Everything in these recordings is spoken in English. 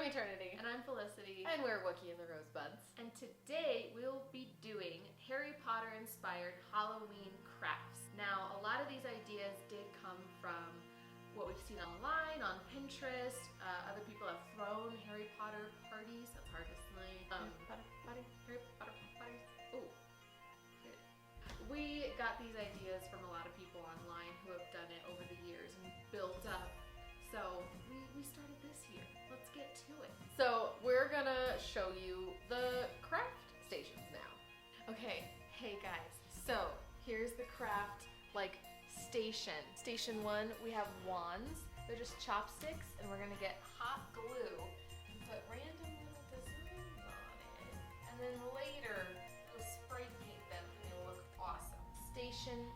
Eternity. And I'm Felicity. And we're Wookiee the Rosebuds. And today we'll be doing Harry Potter inspired Halloween crafts. Now, a lot of these ideas did come from what we've seen online, on Pinterest. Other people have thrown Harry Potter parties. That's hard to say. Harry Potter parties. Ooh. We got these ideas from a lot of people online who have done it over the years and built up. So we started this year. Let's get to it. So we're gonna show you the craft stations now. Okay, hey guys. So here's the craft station. Station 1, we have wands. They're just chopsticks, and we're gonna get hot glue and put random little designs on it. And then later, we'll spray paint them and they'll look awesome. Station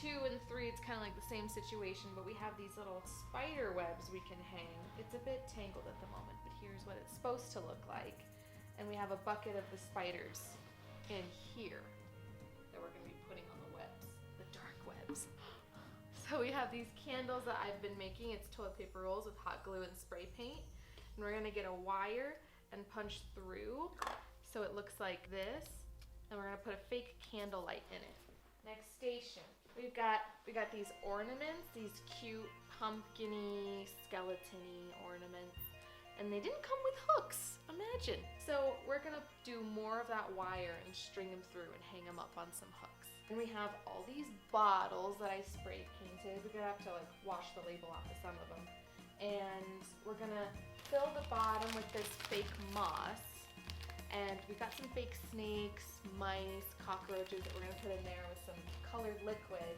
2 and 3, it's kind of like the same situation, but we have these little spider webs we can hang. It's a bit tangled at the moment, but here's what it's supposed to look like. And we have a bucket of the spiders in here that we're gonna be putting on the webs, the dark webs. So we have these candles that I've been making. It's toilet paper rolls with hot glue and spray paint. And we're gonna get a wire and punch through so it looks like this. And we're gonna put a fake candle light in it. Next station. We got these ornaments, these cute pumpkin-y, skeleton-y ornaments. And they didn't come with hooks, imagine. So we're gonna do more of that wire and string them through and hang them up on some hooks. And we have all these bottles that I spray painted. We're gonna have to wash the label off of some of them. And we're gonna fill the bottom with this fake moss. And we've got some fake snakes, mice, cockroaches that we're gonna put in there with some colored liquid.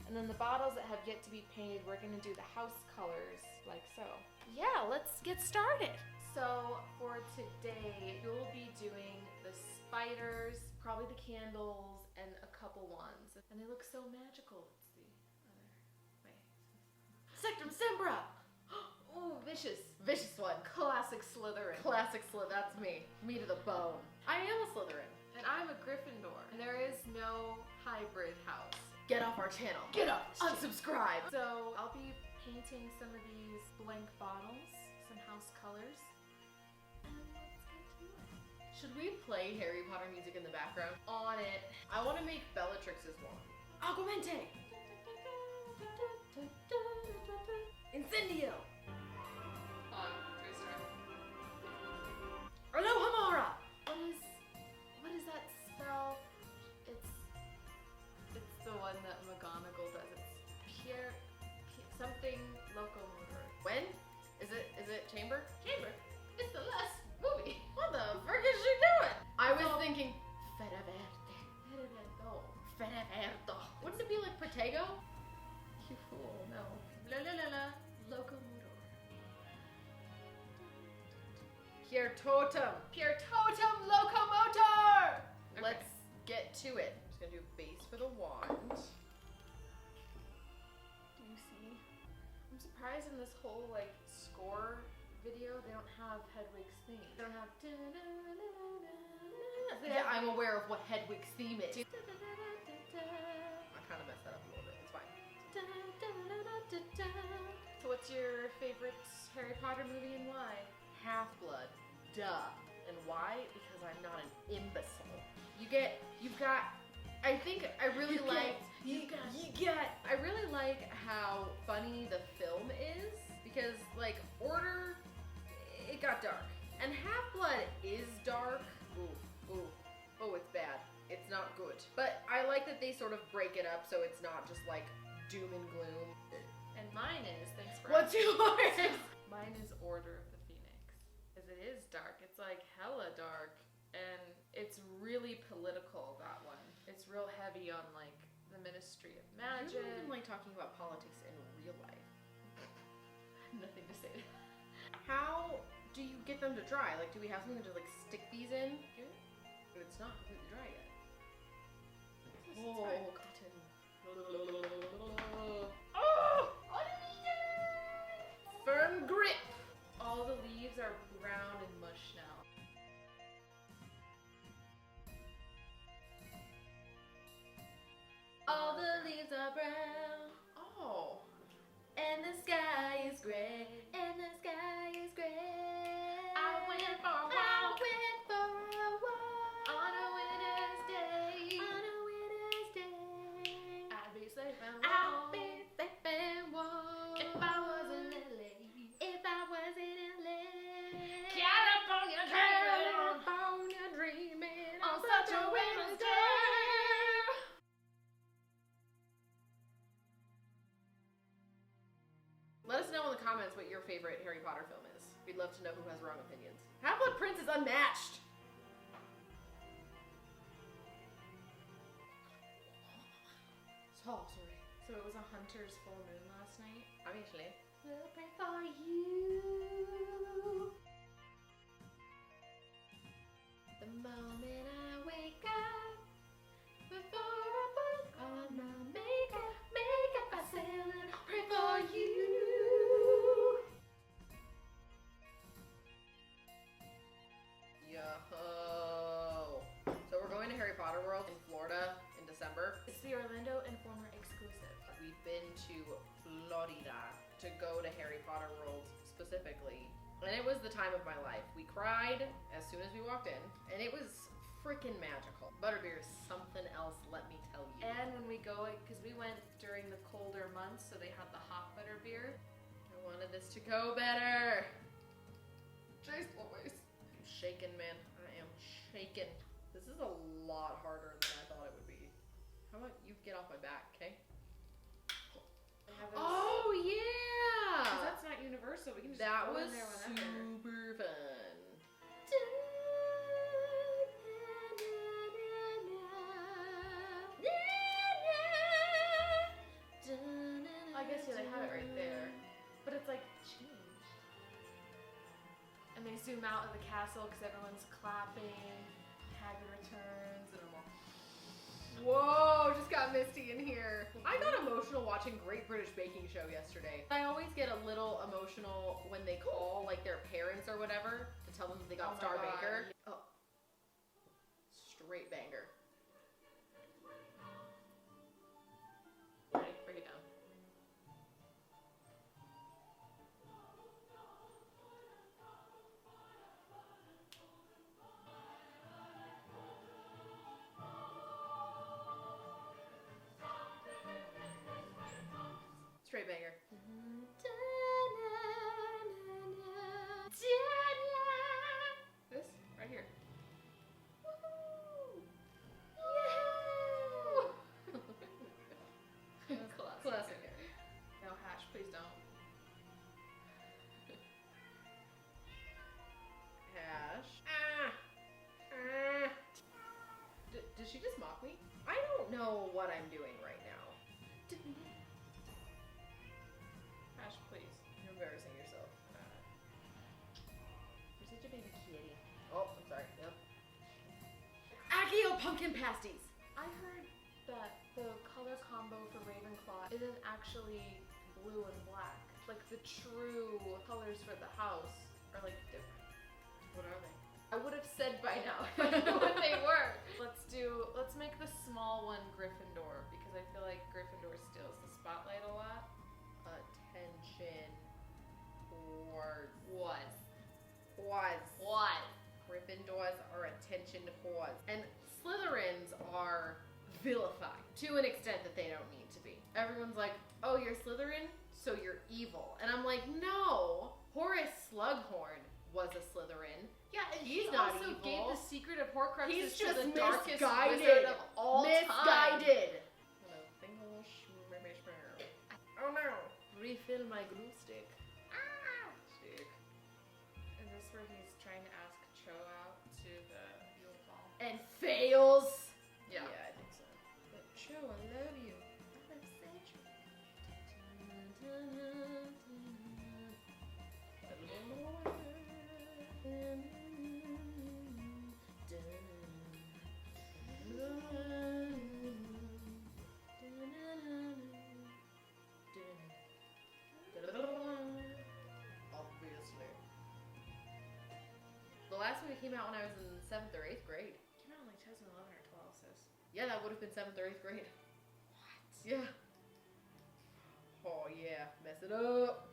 And then the bottles that have yet to be painted, we're gonna do the house colors like so. Yeah, let's get started. So for today, you'll be doing the spiders, probably the candles, and a couple wands. And they look so magical. Let's see. Other way. Sectum Sembra! Ooh, vicious. Vicious one. Classic Slytherin. Classic Slytherin. That's me. Me to the bone. I am a Slytherin. And I'm a Gryffindor. And there is no hybrid house. Get off our channel. Get off this channel. Unsubscribe. So I'll be painting some of these blank bottles, some house colors. And let's get to it. Should we play Harry Potter music in the background? On it. I want to make Bellatrix's wand. Aguamente! Incendio! Alohomora! What is that spell? It's the one that McGonagall does. It's something locomotor. When? Is it Chamber? Chamber. It's the last movie. What the frick is she doing? I was thinking Fedeverde. Fedeverdo. Wouldn't it be like Protego? You fool, no. La la la la. Locomotor. Pure totem. Pure totem locomotor! Okay. Let's get to it. I'm just gonna do a base for the wand. Do you see? I'm surprised in this whole score video they don't have Hedwig's theme. They don't have Yeah, I'm aware of what Hedwig's theme is. I kind of messed that up a little bit. It's fine. So what's your favorite Harry Potter movie and why? Half-Blood. Duh. And why? Because I'm not an imbecile. I really like how funny the film is because Order, it got dark. And Half-Blood is dark. Oh, it's bad. It's not good. But I like that they sort of break it up so it's not just doom and gloom. And mine is, thanks for What's yours? Mine is Order of the Phoenix. Because it is dark. It's hella dark. And it's really political, that one. It's real heavy on the Ministry of Magic. You don't even talking about politics in real life. Nothing to say. How do you get them to dry? Do we have something to stick these in? Good. But it's not completely dry yet. Oh, cotton. Oh! Firm grip! All the leaves are brown and mush now. All the leaves are brown. Oh. And the sky is gray. And the sky is gray. us what your favorite Harry Potter film is. We'd love to know who has wrong opinions. Half-Blood Prince is unmatched. Oh, sorry. So it was a hunter's full moon last night. Obviously. We'll pray for you. The moment I wake up, before I put on my makeup, myself and pray for you. Yo. So we're going to Harry Potter World in Florida in December. It's the Orlando Informer exclusive. We've been to Florida to go to Harry Potter World specifically. And it was the time of my life. We cried as soon as we walked in, and it was freaking magical. Butterbeer is something else, let me tell you. And when we go, because we went during the colder months, so they had the hot butter beer. I wanted this to go better. Jeez Louise. I'm shaking, man. I am shaking. This is a lot harder than I thought it would be. How about you get off my back, okay? Oh, yeah! Because that's not universal. We can just That go was in there whenever. super fun. I guess yeah, they have it right there. But it's like changed. And they zoom out of the castle because everyone's clapping. Hagrid returns, and I'm all, Whoa, just got misty in here. I got emotional watching Great British Baking Show yesterday. I always get a little emotional when they call like their parents or whatever to tell them that they got Oh my Star God. Baker. Oh, straight banger. Ready? Break it down. Straight banger. This right here. Classic. no hash, please don't. Hash. Did she just mock me? I don't know what I'm doing right now. Hash, please. You're embarrassing yourself. You're such a baby kitty. Oh, I'm sorry. Yep. Accio pumpkin pasties. I heard that the color combo for Ravenclaw isn't actually blue and black. Like the true colors for the house are like different. What are they? I would have said by now if I knew what they were. Let's make the small one Gryffindor because I feel like Gryffindor steals the spotlight a lot. Attention. Whores. What? What? Gryffindors are attention whores. And Slytherins are vilified to an extent that they don't need to be. Everyone's like, oh, you're Slytherin, so you're evil. And I'm like, no. Horace Slughorn was a Slytherin. Yeah, and He's he not also evil. gave the secret of Horcruxes He's to just the darkest misguided. wizard of all time. Misguided. Oh no. Refill my glue stick. Stick. Is this where he's trying to ask Cho out to the Yule Ball? And fails. Yeah. Yeah, I think so. But Cho, I love you. I love Cedric. Obviously. The last movie came out when I was in 7th or 8th grade. Came out in like 2011 or 12, sis. Yeah, that would have been 7th or 8th grade. What? Yeah. Oh yeah, mess it up.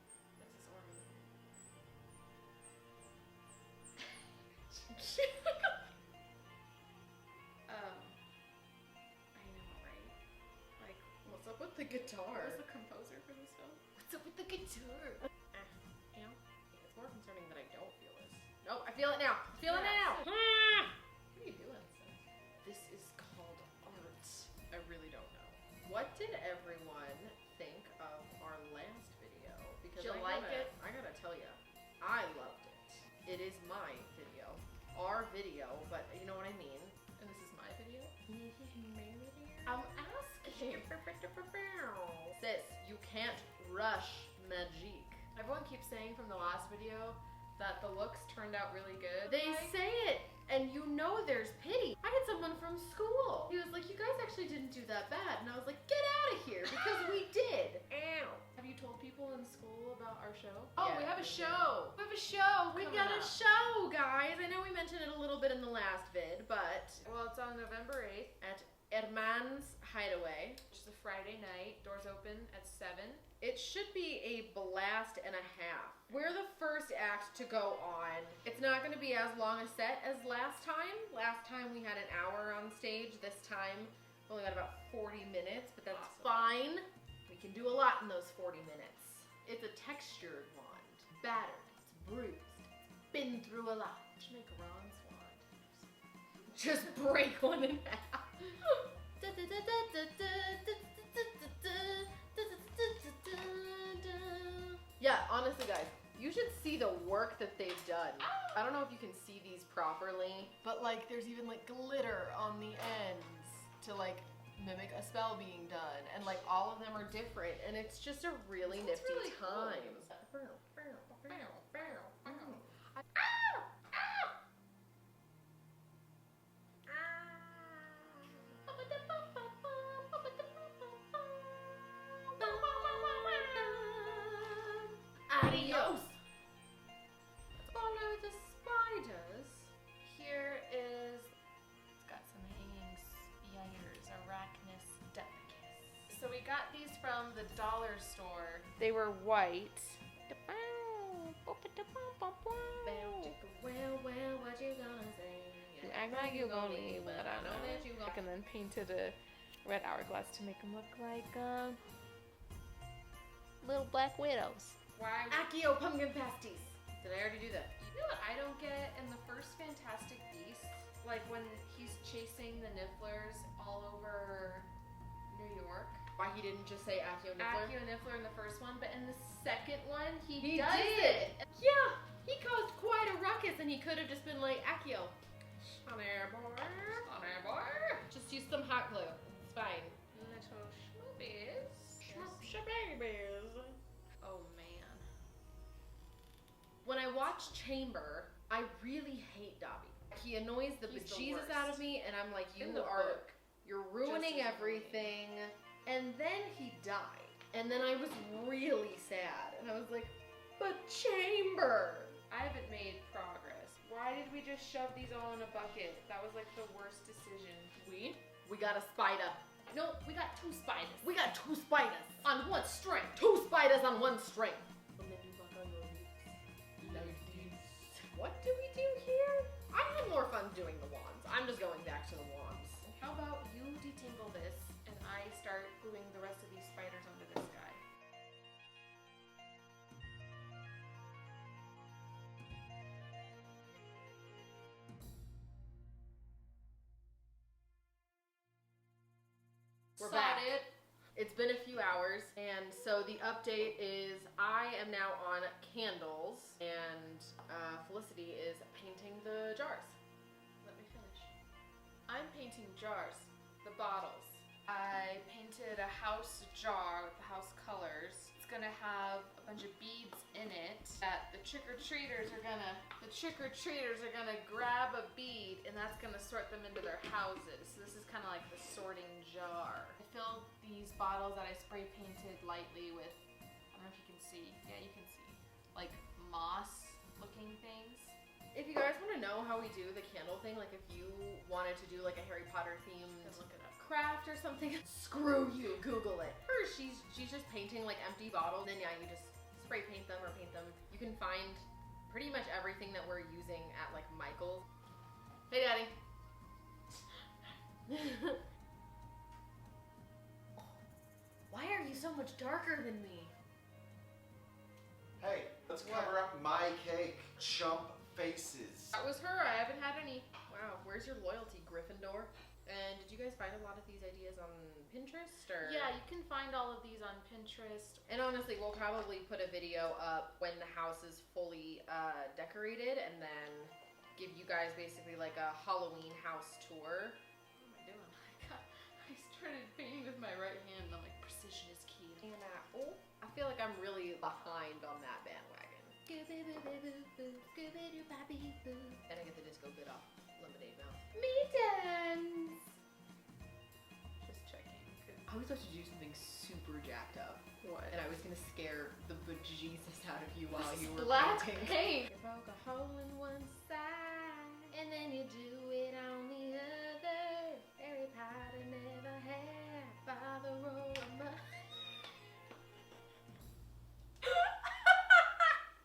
This is Ormy. I know, right? Like, What's up with the guitar? who was the composer for this film? What's up with the guitar? You know, it's more concerning that I don't feel this. No, I feel it now. I feel it Yeah. now. What are you doing, sis? This is called art. I really don't know. What did everyone think of our last video? Because Did you I like it. I gotta tell you, I loved it. It is my video. Our video, but you know what I mean. And this is my video? I'm asking. Sis, you can't rush magic. Everyone keeps saying from the last video that the looks turned out really good. They say it, and you know there's pity. I had someone from school. He was like, you guys actually didn't do that bad. And I was like, get out of here, because we did. Ow. Have you told people in school about our show? Oh, Yeah, we have a did. show. We have a show. We coming got a up. show, guys. I know we mentioned it a little bit in the last vid, but Well, it's on November 8th, at Herman's Hideaway. which is a Friday night. Doors open at 7. It should be a blast and a half. We're the first act to go on. It's not going to be as long a set as last time. Last time we had an hour on stage. This time we only got about 40 minutes, but that's Awesome. fine. We can do a lot in those 40 minutes. It's a textured wand. Battered. It's bruised. It's been through a lot. We should make Ron's wand. Just break one in half. Yeah, honestly, guys, you should see the work that they've done. I don't know if you can see these properly, but like there's even like glitter on the ends to like mimic a spell being done, and like all of them are different, and it's just a really This nifty one's really cool. time. Adios! Follow the spiders. Here is, it's got some hanging spiders, Arachnus depicus. So we got these from the dollar store. They were white. Well, what you gonna say? You act like you gonna leave, but I know that you gonna. And then painted a red hourglass to make them look like little black widows. Why? Accio pumpkin pasties. Did I already do that? You know what I don't get in the first Fantastic Beasts? Like when he's chasing the Nifflers all over New York. Why he didn't just say Accio Niffler? Accio Niffler in the first one, but in the second one, he He does did. it. Yeah, he caused quite a ruckus, and he could have just been like Accio. Honey boy. Just use some hot glue. It's fine. Little schmoobies. Babies. Oh man. When I watch Chamber, I really hate Dobby. He annoys the He's the bejesus worst. out of me, and I'm like, In the book, you're ruining just as everything. And then he died, and then I was really sad, and I was like, but Chamber. I haven't made progress. Why did we just shove these all in a bucket? That was like the worst decision. We got a spider. No, we got 2 spiders. We got 2 spiders on one string. 2 spiders on one string. And then you buck on your leaves. Like this. What do we do here? I had more fun doing the wands. I'm just going back to the wands. How about you detangle this and I start gluing the rest of these spiders onto this guy? We're back. It's been a few hours, and so the update is I am now on candles, and Felicity is painting the jars. Let me finish. I'm painting jars, the bottles. I painted a house jar with the house colors. It's gonna have a bunch of beads in it that the trick-or-treaters are gonna grab a bead, and that's gonna sort them into their houses. So this is kind of like the sorting jar. I filled these bottles that I spray painted lightly with, I don't know if you can see, yeah you can see, like moss looking things. If you guys want to know how we do the candle thing, like if you wanted to do like a Harry Potter themed Then look it up. craft or something, screw you, Google it. Or she's just painting like empty bottles, and yeah, you just spray paint them or paint them. You can find pretty much everything that we're using at like Michael's. Hey, Daddy. Why are you so much darker than me? Hey, let's cover up my cake, chump faces. That was her, I haven't had any. Wow, where's your loyalty, Gryffindor? And did you guys find a lot of these ideas on Pinterest or? Yeah, you can find all of these on Pinterest. And honestly, we'll probably put a video up when the house is fully decorated, and then give you guys basically like a Halloween house tour. What am I doing? I started painting with my right hand and I'm like, precision is key. And I feel like I'm really behind on that bandwagon. And I get the disco bit off lemonade mouth. Me dance! Just checking. I was about to do something super jacked up. What? And I was gonna scare the bejesus out of you while you were Splat painting. paint. You poke a hole in one side, and then you do it on the other. Harry Potter never had Father Roma.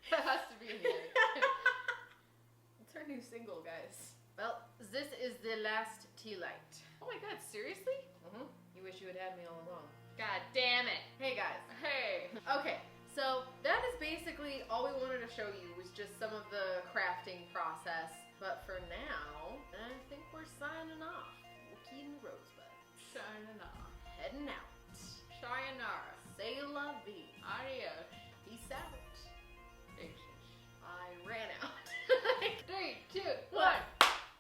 That has to be in the edit. It's our new single, guys. Well, this is the last tea light. Oh my god, seriously? You wish you had had me all along. God damn it. Hey guys. Hey. Okay, so that is basically all we wanted to show you was just some of the crafting process. But for now, I think we're signing off.